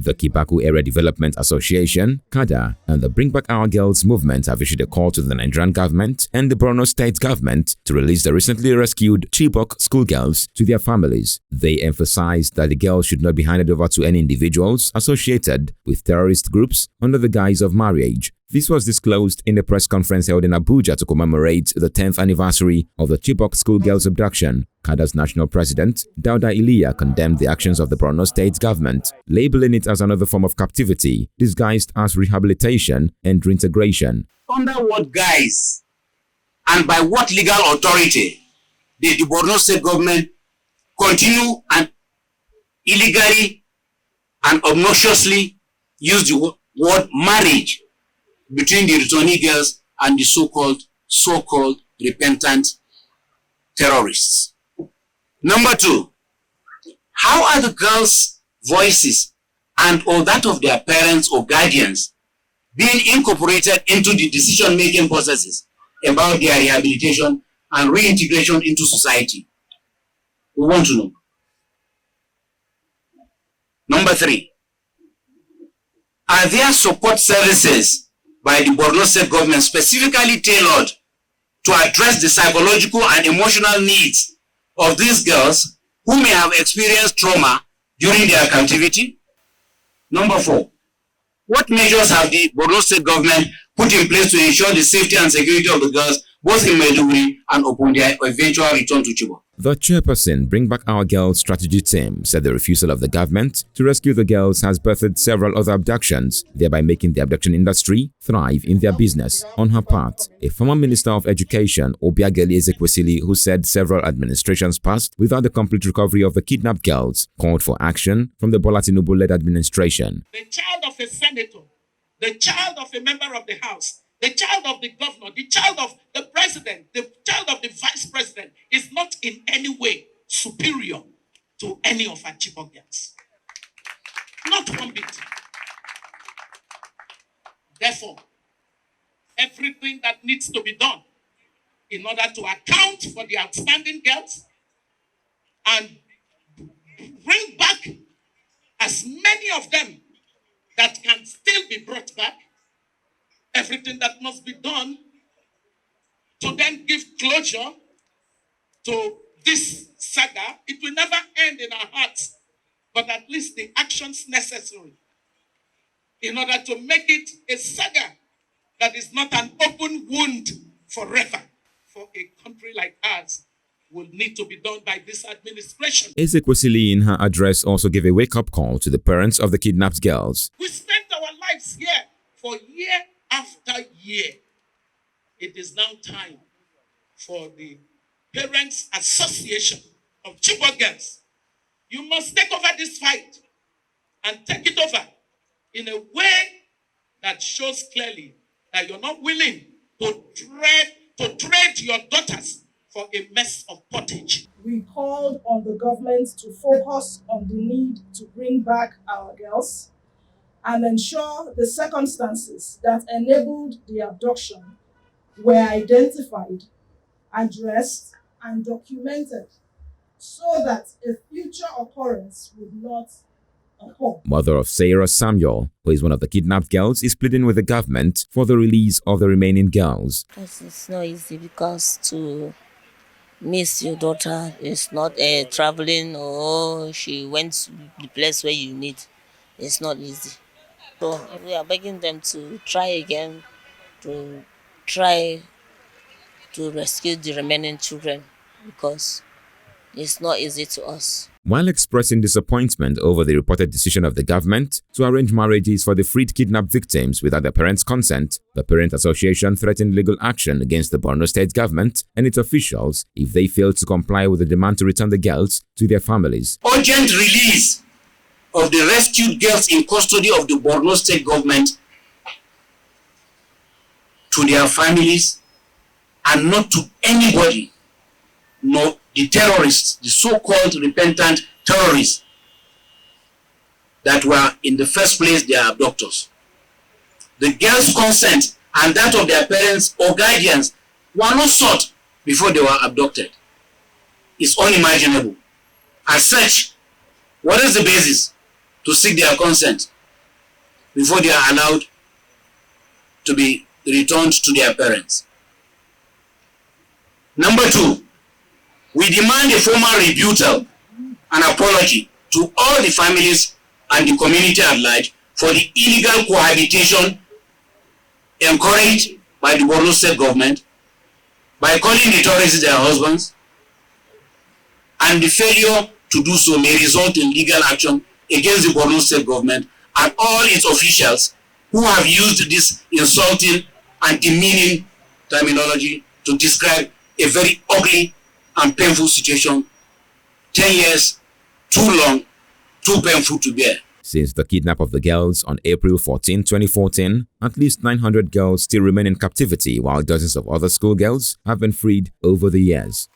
The Kibaku Area Development Association, KADA, and the Bring Back Our Girls movement have issued a call to the Nigerian government and the Borno State Government to release the recently rescued Chibok schoolgirls to their families. They emphasized that the girls should not be handed over to any individuals associated with terrorist groups under the guise of marriage. This was disclosed in a press conference held in Abuja to commemorate the 10th anniversary of the Chibok schoolgirls abduction. KADA's national president, Dauda Iliya, condemned the actions of the Borno State Government, labeling it as another form of captivity, disguised as rehabilitation and reintegration. Under what guise and by what legal authority did the Borno State Government continue and illegally and obnoxiously use the word marriage between the returnee girls and the so-called repentant terrorists? Number two, how are the girls' voices and or that of their parents or guardians being incorporated into the decision-making processes about their rehabilitation and reintegration into society? We want to know. Number three, are there support services by the Borno State Government specifically tailored to address the psychological and emotional needs of these girls who may have experienced trauma during their captivity? Number four, what measures have the Borno State Government put in place to ensure the safety and security of the girls both in Maiduguri and upon their eventual return to Chibok? The chairperson, Bring Back Our Girls strategy team, said the refusal of the government to rescue the girls has birthed several other abductions, thereby making the abduction industry thrive in their business. On her part, a former Minister of Education, Obiageli Ezekwesili, who said several administrations passed without the complete recovery of the kidnapped girls, called for action from the Bola Tinubu-led administration. The child of a senator, the child of a member of the House, the child of the governor, the child of the president, the child of the vice president is not in any way superior to any of our Chibok girls. Not one bit. Therefore, everything that needs to be done in order to account for the outstanding girls and bring back as many of them that can still be brought back, everything that must be done to then give closure to this saga. It will never end in our hearts, but at least the actions necessary in order to make it a saga that is not an open wound forever for a country like ours will need to be done by this administration. Ezekwesili in her address also gave a wake-up call to the parents of the kidnapped girls. We spent our lives here for year after year. It is now time for the Parents Association of Chibok girls. You must take over this fight and take it over in a way that shows clearly that you're not willing to trade your daughters for a mess of pottage. We called on the government to focus on the need to bring back our girls and ensure the circumstances that enabled the abduction were identified, addressed, and documented so that a future occurrence would not occur. Mother of Sarah Samuel, who is one of the kidnapped girls, is pleading with the government for the release of the remaining girls. It's not easy because to miss your daughter is not traveling or she went to the place where you need. It's not easy. So we are begging them to try again, to try to rescue the remaining children because it's not easy to us. While expressing disappointment over the reported decision of the government to arrange marriages for the freed kidnapped victims without their parents' consent, the Parent Association threatened legal action against the Borno State Government and its officials if they failed to comply with the demand to return the girls to their families. Urgent release of the rescued girls in custody of the Borno State Government to their families and not to anybody, no the terrorists, the so-called repentant terrorists that were in the first place their abductors. The girls' consent and that of their parents or guardians were not sought before they were abducted. It's unimaginable. As such, what is the basis to seek their consent before they are allowed to be returned to their parents. Number 2, we demand a formal rebuttal and apology to all the families and the community at large for the illegal cohabitation encouraged by the Borno State Government by calling the tourists their husbands, and the failure to do so may result in legal action against the Borno State Government and all its officials who have used this insulting and demeaning terminology to describe a very ugly and painful situation. 10 years, too long, too painful to bear. Since the kidnap of the girls on April 14, 2014, at least 900 girls still remain in captivity, while dozens of other schoolgirls have been freed over the years.